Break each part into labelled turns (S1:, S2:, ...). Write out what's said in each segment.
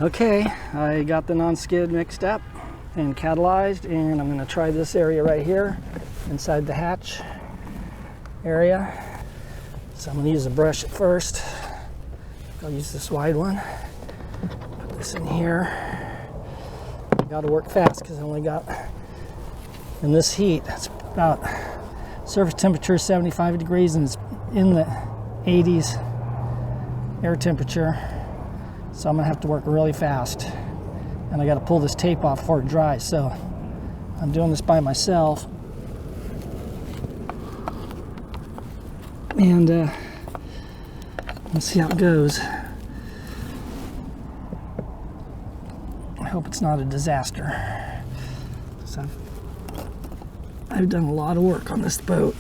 S1: Okay, I got the non-skid mixed up and catalyzed, and I'm going to try this area right here inside the hatch area. So I'm going to use a brush at first. I'll use this wide one. Put this in here. I got to work fast because I only got, in this heat, it's about surface temperature 75 degrees and it's in the 80s air temperature. So I'm gonna have to work really fast. And I gotta pull this tape off before it dries. So I'm doing this by myself. And let's see how it goes. I hope it's not a disaster. So I've done a lot of work on this boat,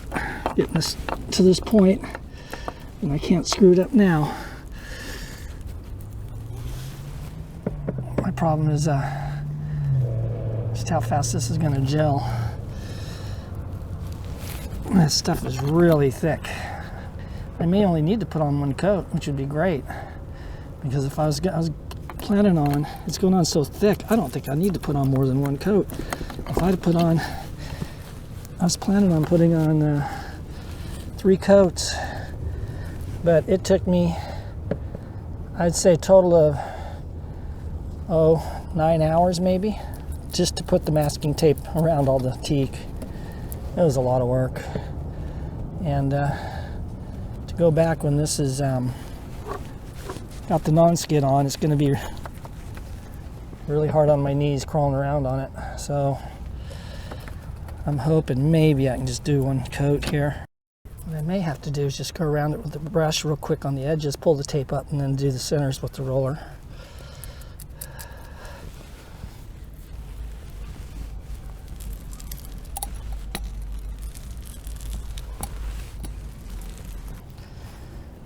S1: getting this to this point, and I can't screw it up now. My problem is just how fast this is going to gel. This stuff is really thick. I may only need to put on one coat, which would be great, because if I was planning on, it's going on so thick, I don't think I need to put on more than one coat. If I'd put on, I was planning on putting on 3 coats, but it took me, I'd say, a total of 9 hours maybe, just to put the masking tape around all the teak. It was a lot of work. And to go back when this is got the non-skid on, it's going to be really hard on my knees crawling around on it. So I'm hoping maybe I can just do 1 coat here. What I may have to do is just go around it with the brush real quick on the edges, pull the tape up, and then do the centers with the roller.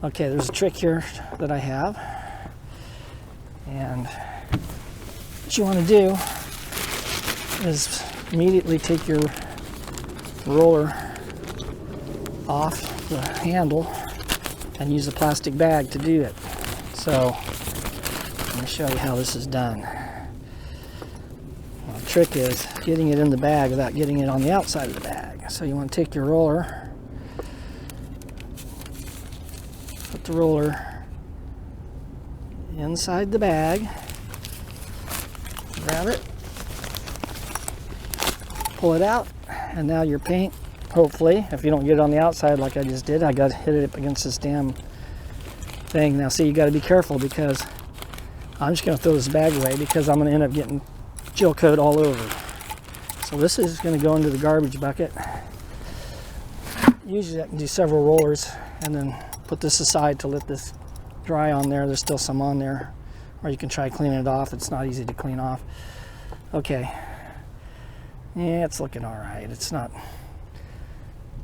S1: Okay, there's a trick here that I have, and what you want to do is immediately take your roller off the handle and use a plastic bag to do it. So let me show you how this is done. Well, the trick is getting it in the bag without getting it on the outside of the bag. So you want to take your roller, put the roller inside the bag, grab it, pull it out, and now your paint, hopefully, if you don't get it on the outside like I just did, I got to hit it up against this damn thing. Now see, you got to be careful, because I'm just going to throw this bag away because I'm going to end up getting gel coat all over. So this is going to go into the garbage bucket. Usually I can do several rollers and then put this aside to let this dry on there. There's still some on there, or you can try cleaning it off. It's not easy to clean off. Okay, yeah, it's looking all right. It's not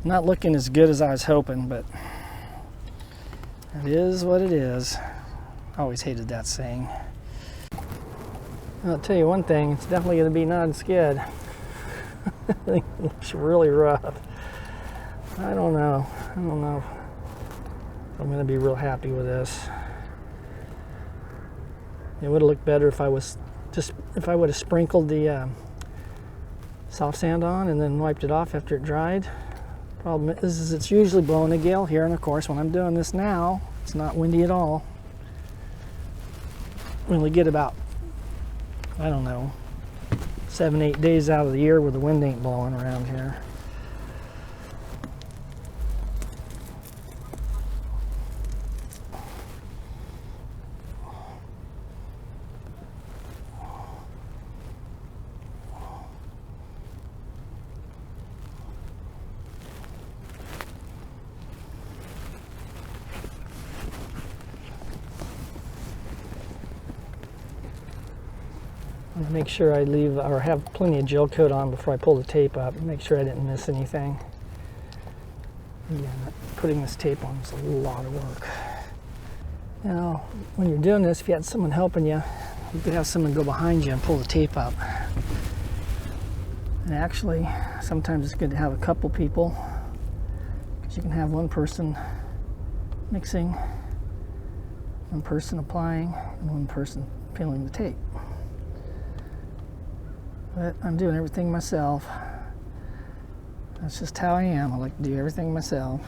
S1: looking as good as I was hoping, but it is what it is. I always hated that saying. I'll tell you one thing, it's definitely going to be non-skid. It looks really rough. I don't know if I'm going to be real happy with this. It would have looked better if I would have sprinkled the SoftSand on and then wiped it off after it dried. Problem is it's usually blowing a gale here, and of course when I'm doing this now, it's not windy at all. We only get about, I don't know, 7-8 days out of the year where the wind ain't blowing around here. I'm gonna make sure I leave or have plenty of gel coat on before I pull the tape up. Make sure I didn't miss anything. Again, putting this tape on is a lot of work. Now, when you're doing this, if you had someone helping you, you could have someone go behind you and pull the tape up. And actually, sometimes it's good to have a couple people, because you can have one person mixing One person applying and one person peeling the tape. But I'm doing everything myself. That's just how I am. I like to do everything myself.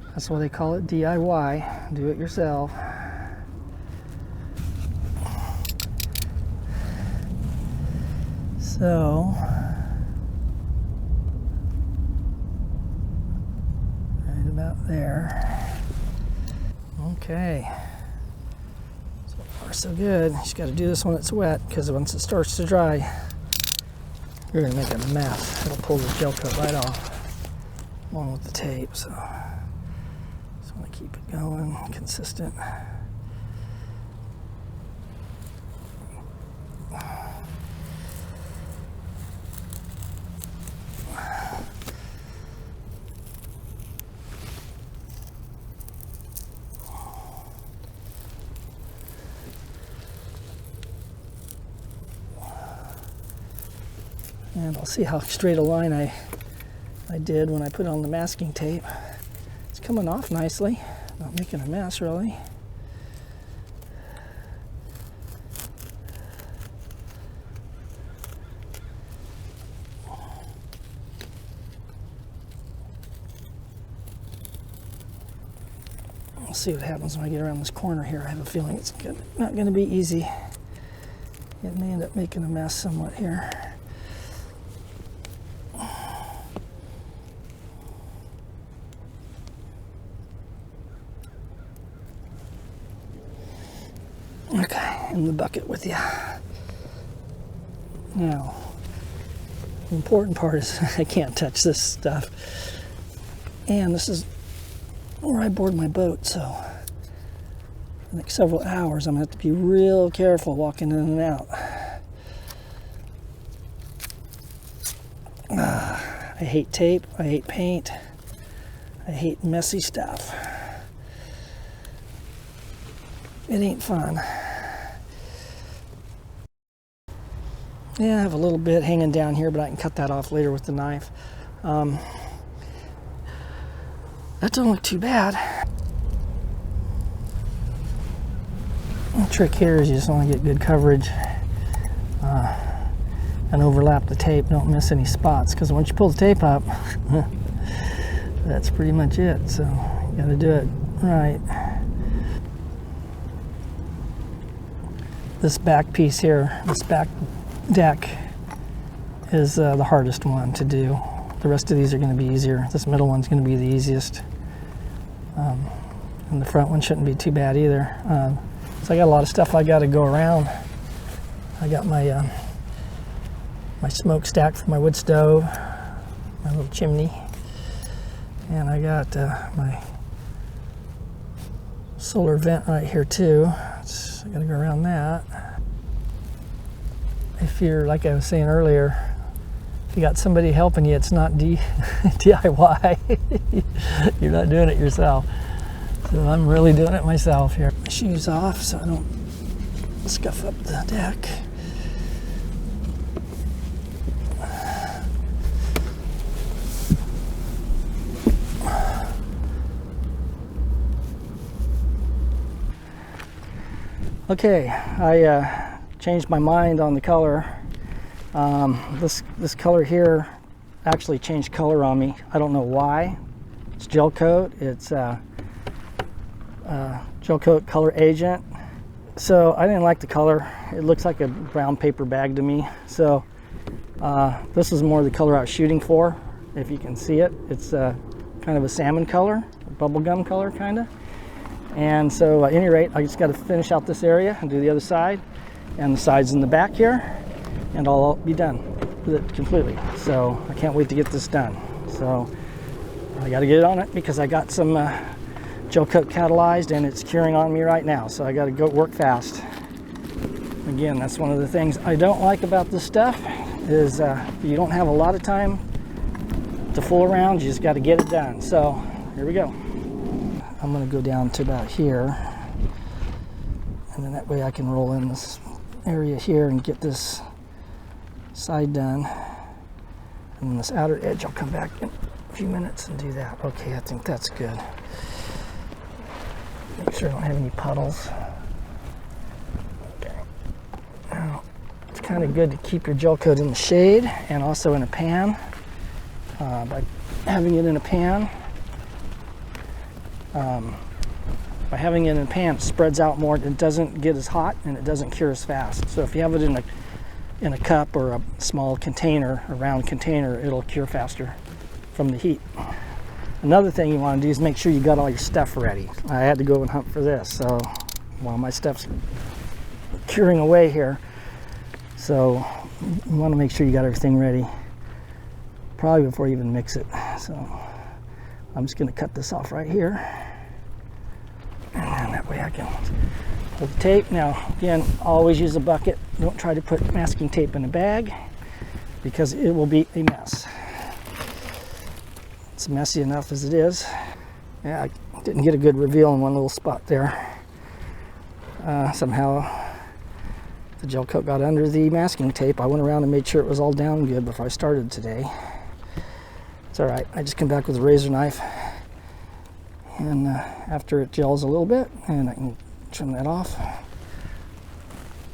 S1: That's why they call it DIY, do it yourself. So, right about there. Okay. So far so good. You just got to do this when it's wet, because once it starts to dry, you're going to make a mess. It'll pull the gel coat right off, along with the tape. So, just want to keep it going, consistent. And I'll see how straight a line I did when I put on the masking tape. It's coming off nicely, not making a mess really. We'll see what happens when I get around this corner here. I have a feeling it's not going to be easy. It may end up making a mess somewhat here. Okay, in the bucket with you. Now, the important part is I can't touch this stuff. And this is where I board my boat, so for the next several hours I'm going to have to be real careful walking in and out. I hate tape, I hate paint, I hate messy stuff. It ain't fun. Yeah, I have a little bit hanging down here, but I can cut that off later with the knife. That don't look too bad. The trick here is you just want to get good coverage and overlap the tape. Don't miss any spots, because once you pull the tape up, that's pretty much it. So you got to do it right. This back piece here, this back deck, is the hardest one to do. The rest of these are going to be easier. This middle one's going to be the easiest. And the front one shouldn't be too bad either. So I got a lot of stuff I got to go around. I got my my smokestack for my wood stove, my little chimney, and I got my solar vent right here too. I got to go around that. If you're, like I was saying earlier, if you got somebody helping you, it's not DIY. You're not doing it yourself. So I'm really doing it myself here. My shoes off so I don't scuff up the deck. Okay, I changed my mind on the color. This color here actually changed color on me. I don't know why. It's gel coat. It's gel coat color agent. So I didn't like the color. It looks like a brown paper bag to me. So this is more the color I was shooting for. If you can see it, it's kind of a salmon color, a bubblegum color kind of. And so at any rate, I just got to finish out this area and do the other side and the sides in the back here, and I'll be done with it completely. So I can't wait to get this done. So I got to get on it because I got some gel coat catalyzed and it's curing on me right now. So I got to go work fast. Again, that's one of the things I don't like about this stuff is you don't have a lot of time to fool around. You just got to get it done. So here we go. I'm going to go down to about here, and then that way I can roll in this area here and get this side done, and then this outer edge I'll come back in a few minutes and do that. Okay, I think that's good. Make Make sure I don't have any puddles. Okay. Now, it's kind of good to keep your gel coat in the shade and also in a pan. By having it in a pan, it spreads out more. It doesn't get as hot and it doesn't cure as fast. So if you have it in a cup or a small container, a round container, it'll cure faster from the heat. Another thing you want to do is make sure you got all your stuff ready. I had to go and hunt for this, so while my stuff's curing away here, so you want to make sure you got everything ready probably before you even mix it. So I'm just going to cut this off right here, and then that way I can hold the tape. Now again, always use a bucket. Don't try to put masking tape in a bag because it will be a mess. It's messy enough as it is. Yeah, I didn't get a good reveal in one little spot there. Somehow the gel coat got under the masking tape. I went around and made sure it was all down good before I started today. It's all right. I just come back with a razor knife, and after it gels a little bit, and I can trim that off,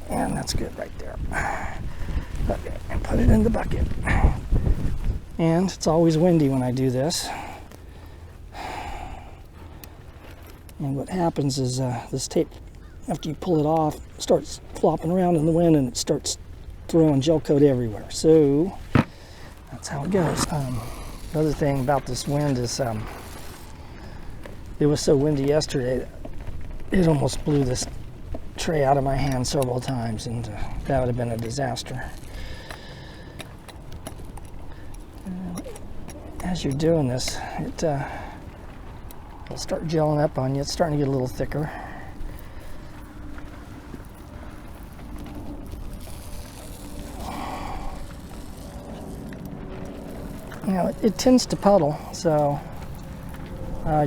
S1: and that's good right there. Okay, and put it in the bucket. And it's always windy when I do this. And what happens is this tape, after you pull it off, starts flopping around in the wind and it starts throwing gel coat everywhere. So that's how it goes. Another thing about this wind is it was so windy yesterday that it almost blew this tray out of my hand several times, and that would have been a disaster. As you're doing this, it'll start gelling up on you. It's starting to get a little thicker. Now it tends to puddle, so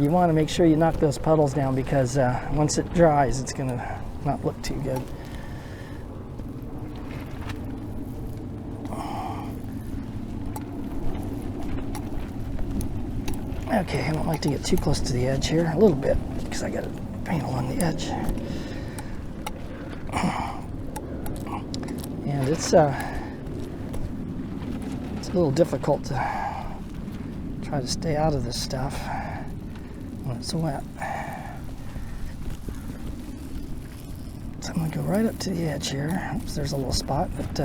S1: you want to make sure you knock those puddles down, because once it dries, it's going to not look too good. Okay, I don't like to get too close to the edge here, a little bit, because I got to paint along the edge. And it's a little difficult to try to stay out of this stuff when it's wet. So I'm going to go right up to the edge here. Oops, there's a little spot, but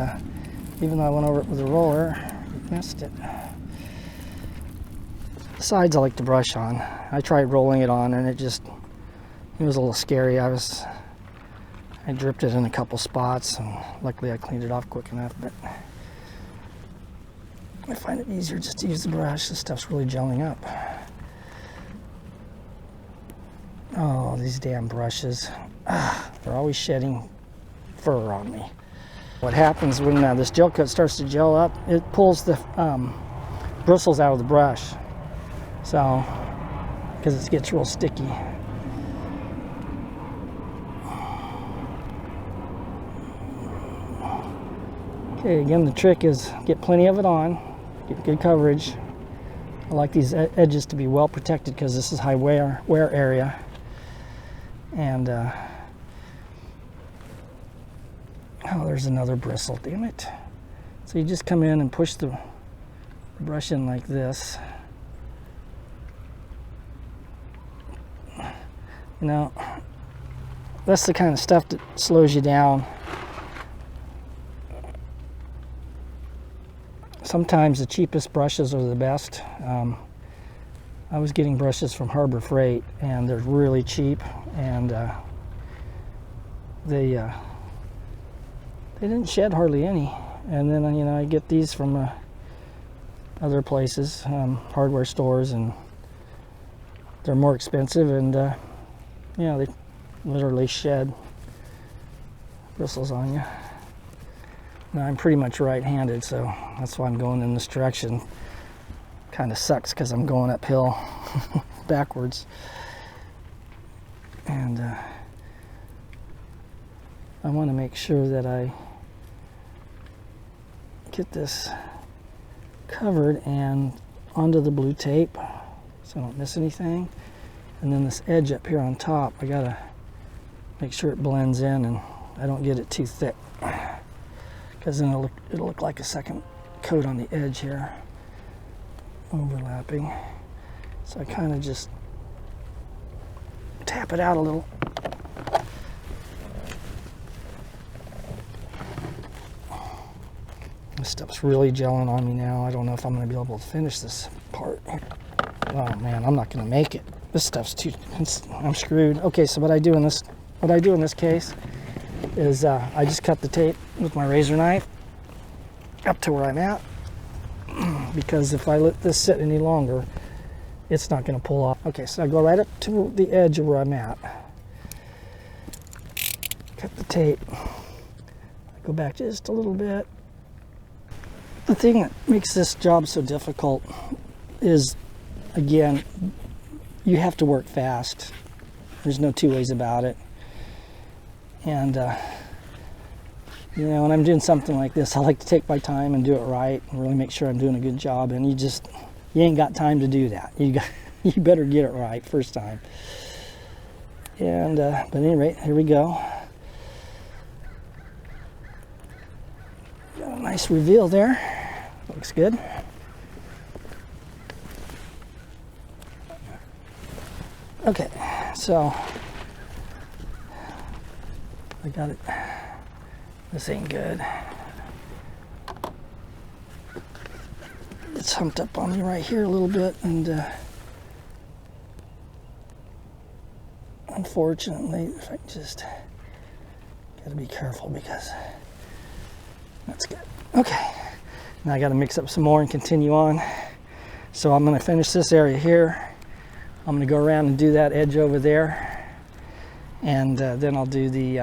S1: even though I went over it with a roller, I missed it. The sides I like to brush on. I tried rolling it on and it was a little scary. I dripped it in a couple spots, and luckily I cleaned it off quick enough, but I find it easier just to use the brush. This stuff's really gelling up. Oh, these damn brushes. They're always shedding fur on me. What happens when this gel coat starts to gel up, it pulls the bristles out of the brush. So, because it gets real sticky. Okay, again, the trick is get plenty of it on, get good coverage. I like these edges to be well protected because this is high wear area. And, oh, there's another bristle, damn it. So you just come in and push the brush in like this. You know, that's the kind of stuff that slows you down. Sometimes the cheapest brushes are the best. I was getting brushes from Harbor Freight, and they're really cheap, and they didn't shed hardly any. And then I get these from other places, hardware stores, and they're more expensive, and they literally shed bristles on you. Now I'm pretty much right-handed, so that's why I'm going in this direction. Kind of sucks because I'm going uphill backwards. And I want to make sure that I get this covered and onto the blue tape so I don't miss anything. And then this edge up here on top, I gotta make sure it blends in and I don't get it too thick, because then it'll look like a second coat on the edge here, overlapping. So I kind of just tap it out a little. This stuff's really gelling on me now. I don't know if I'm going to be able to finish this part. Oh man, I'm not going to make it. This stuff's too. I'm screwed. Okay, so what I do in this case is I just cut the tape with my razor knife up to where I'm at, because if I let this sit any longer, it's not going to pull off. Okay, so I go right up to the edge of where I'm at. Cut the tape. I go back just a little bit. The thing that makes this job so difficult is, again, you have to work fast. There's no two ways about it. And, you know, when I'm doing something like this, I like to take my time and do it right and really make sure I'm doing a good job. And you ain't got time to do that. You better get it right first time. And, but at any rate, here we go. Got a nice reveal there. Looks good. Okay, so I got it. This ain't good. It's humped up on me right here a little bit, and unfortunately, if I just gotta be careful, because that's good. Okay, now I gotta mix up some more and continue on. So I'm gonna finish this area here. I'm gonna go around and do that edge over there, and then I'll do the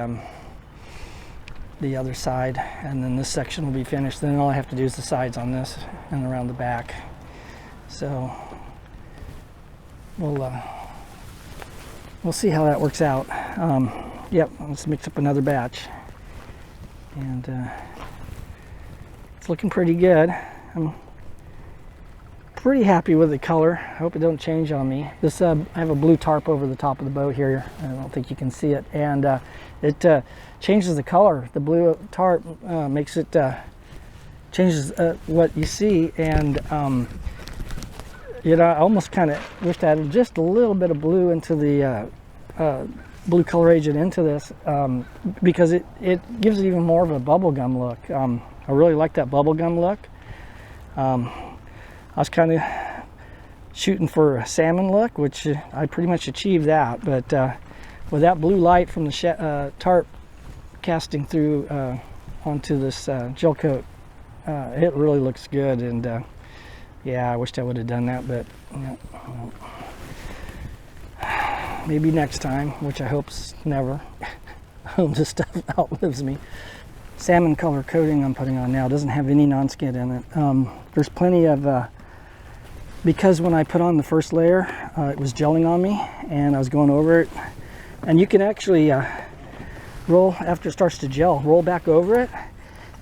S1: other side, and then this section will be finished. Then all I have to do is the sides on this and around the back. So we'll see how that works out. Yep, let's mix up another batch, and it's looking pretty good. I'm pretty happy with the color. I hope it don't change on me. This I have a blue tarp over the top of the boat here. I don't think you can see it, and it changes the color. The blue tarp makes it changes what you see, and you know, I almost kind of wished I had just a little bit of blue into the blue color agent into this, because it gives it even more of a bubblegum look. I really like that bubblegum look. I was kind of shooting for a salmon look, which I pretty much achieved that, but with that blue light from the tarp casting through onto this gel coat, it really looks good. And yeah, I wished I would have done that, but maybe next time, which I hope's never. I hope this stuff outlives me. Salmon color coating I'm putting on now doesn't have any non-skid in it. There's plenty of because when I put on the first layer, it was gelling on me, and I was going over it. And you can actually roll, after it starts to gel, roll back over it,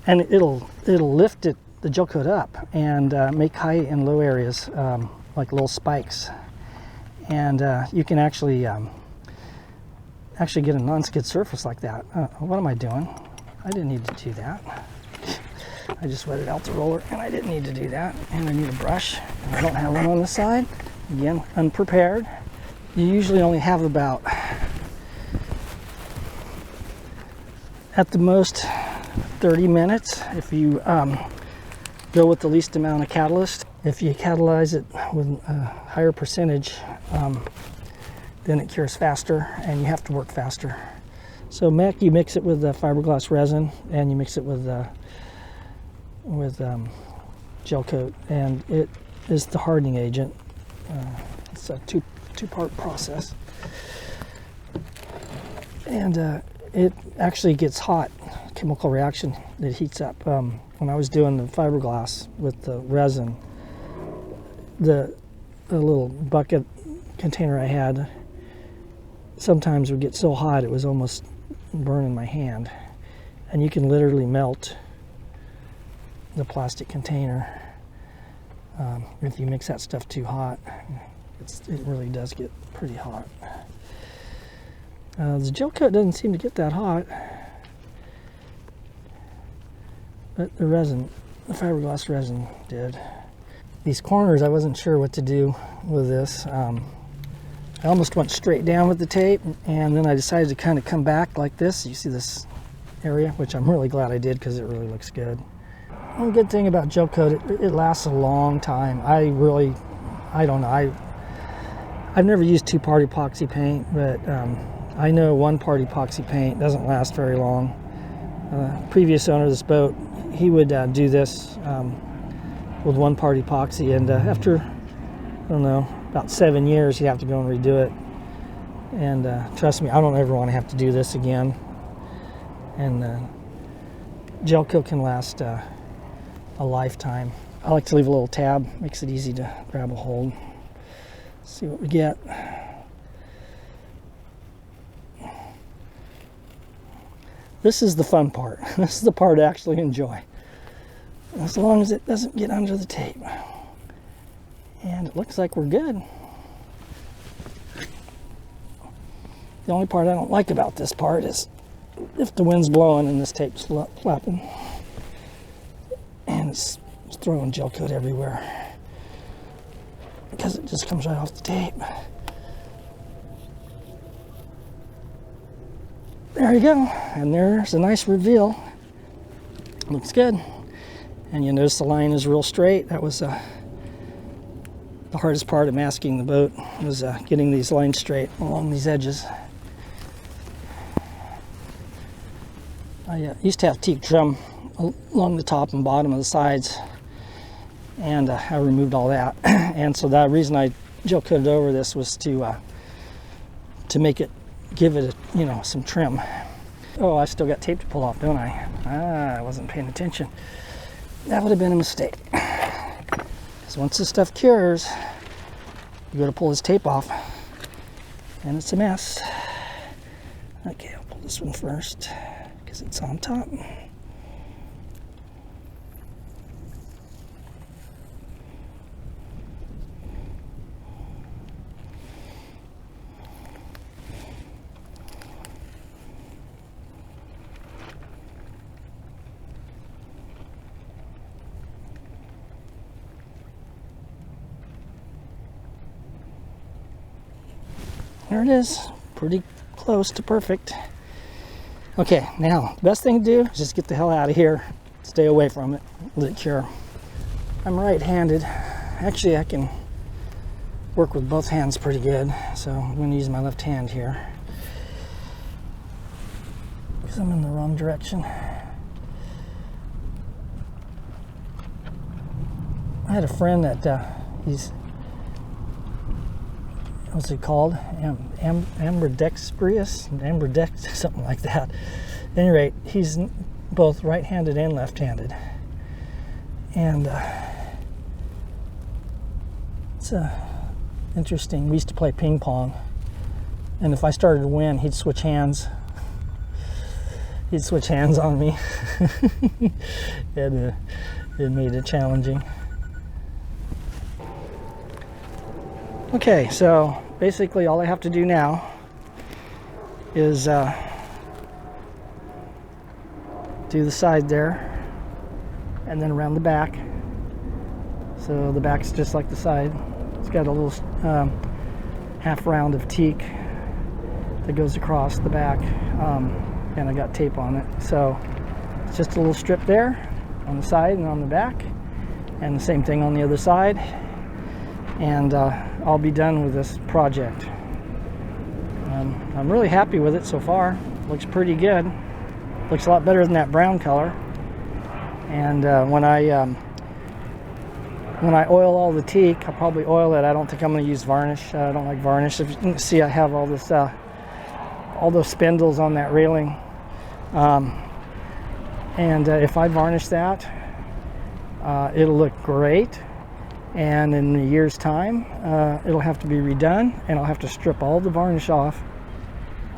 S1: and it'll lift it, the gel coat up, and make high and low areas like little spikes. And you can actually get a non-skid surface like that. What am I doing? I didn't need to do that. I just wetted out the roller, and I didn't need to do that. And I need a brush. I don't have one on the side. Again, unprepared. You usually only have about, at the most, 30 minutes if you go with the least amount of catalyst. If you catalyze it with a higher percentage, then it cures faster, and you have to work faster. So you mix it with fiberglass resin, and you mix it with gel coat, and it is the hardening agent. It's a two-part process, and it actually gets hot. Chemical reaction, it heats up. When I was doing the fiberglass with the resin, the little bucket container I had sometimes would get so hot it was almost burning my hand, and you can literally melt the plastic container if you mix that stuff too hot. it really does get pretty hot. The gel coat doesn't seem to get that hot, but the resin, the fiberglass resin did. These corners, I wasn't sure what to do with this. I almost went straight down with the tape, and then I decided to kind of come back like this. You see this area, which I'm really glad I did because it really looks good. One good thing about gel coat, it lasts a long time. I don't know. I've never used two-part epoxy paint, but I know one-part epoxy paint doesn't last very long. Previous owner of this boat, he would do this with one-part epoxy, and after, I don't know, about 7 years, he'd have to go and redo it. And trust me, I don't ever want to have to do this again. And gel coat can last a lifetime. I like to leave a little tab, makes it easy to grab a hold. See what we get. This is the fun part. This is the part I actually enjoy. As long as it doesn't get under the tape. And it looks like we're good. The only part I don't like about this part is if the wind's blowing and this tape's flapping. And it's throwing gel coat everywhere. Because it just comes right off the tape. There you go. And there's a nice reveal. Looks good. And you notice the line is real straight. That was the hardest part of masking the boat, was getting these lines straight along these edges. I used to have teak trim along the top and bottom of the sides, and I removed all that. And so the reason I gel coated over this was to make it, give it some trim. Oh, I still got tape to pull off, don't I? I wasn't paying attention. That would have been a mistake. Because once this stuff cures, you go to pull this tape off, and it's a mess. Okay, I'll pull this one first, because it's on top. There it is, pretty close to perfect. Okay, now, the best thing to do is just get the hell out of here. Stay away from it, let it cure. I'm right-handed. Actually, I can work with both hands pretty good, so I'm going to use my left hand here. Because I'm in the wrong direction. I had a friend that he's, what's it called? Ambidextrous, something like that. At any rate, he's both right-handed and left-handed, and it's interesting. We used to play ping pong, and if I started to win, he'd switch hands. He'd switch hands on me. It made it challenging. Okay, so basically all I have to do now is do the side there and then around the back. So the back's just like the side. It's got a little half round of teak that goes across the back, and I got tape on it. So it's just a little strip there on the side and on the back, and the same thing on the other side. And I'll be done with this project. I'm really happy with it so far. Looks pretty good. Looks a lot better than that brown color. And when I oil all the teak, I'll probably oil it. I don't think I'm going to use varnish. I don't like varnish. If you can see, I have all this, all those spindles on that railing. And if I varnish that, it'll look great. And in a year's time, it'll have to be redone, and I'll have to strip all the varnish off,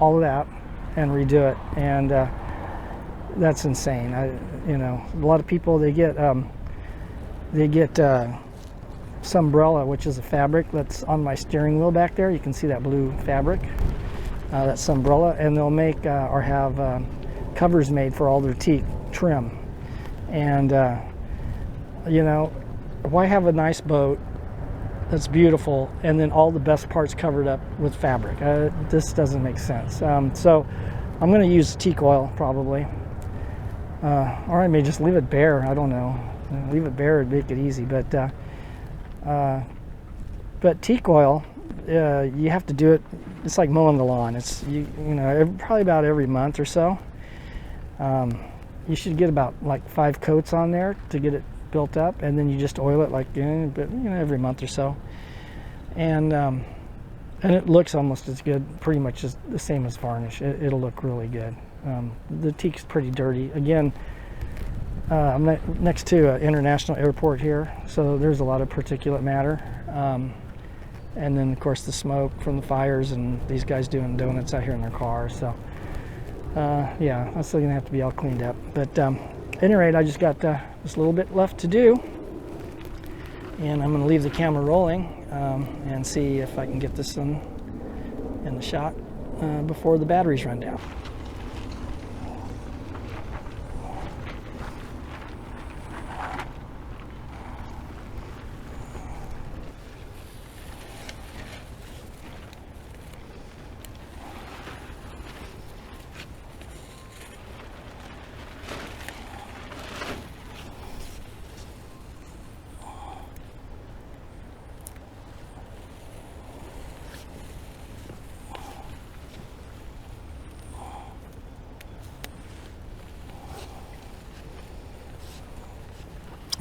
S1: all of that, and redo it. And that's insane. A lot of people, they get Sunbrella, which is a fabric that's on my steering wheel back there. You can see that blue fabric. That's Sunbrella, and they'll make or have covers made for all their teak trim. And you know, why have a nice boat that's beautiful and then all the best parts covered up with fabric? This doesn't make sense. So I'm going to use teak oil probably, or I may just leave it bare. I don't know. Leave it bare and make it easy. But teak oil, you have to do it. It's like mowing the lawn. It's you know, probably about every month or so. You should get about like 5 coats on there to get it built up, and then you just oil it like every month or so, and it looks almost as good, pretty much as the same as varnish. It'll look really good. The teak's pretty dirty. Again, I'm next to an international airport here, so there's a lot of particulate matter, and then of course the smoke from the fires and these guys doing donuts out here in their cars. So yeah, that's still gonna have to be all cleaned up. But at any rate, I just got just a little bit left to do, and I'm gonna leave the camera rolling and see if I can get this in the shot before the batteries run down.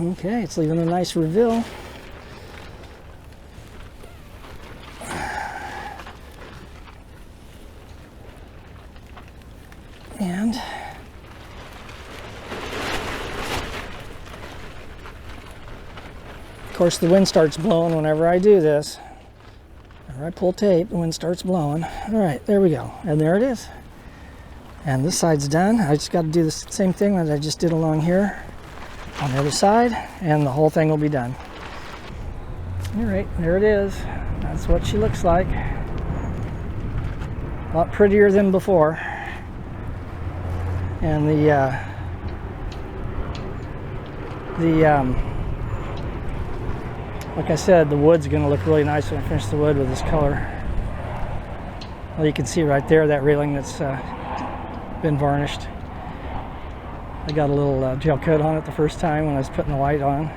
S1: Okay, it's leaving a nice reveal. And of course the wind starts blowing whenever I do this. Whenever I pull tape, the wind starts blowing. All right, there we go. And there it is. And this side's done. I just got to do the same thing that I just did along here on the other side, and the whole thing will be done. All right, there it is. That's what she looks like. A lot prettier than before. And like I said, the wood's going to look really nice when I finish the wood with this color. Well, you can see right there that railing that's been varnished. I got a little gel coat on it the first time when I was putting the white on.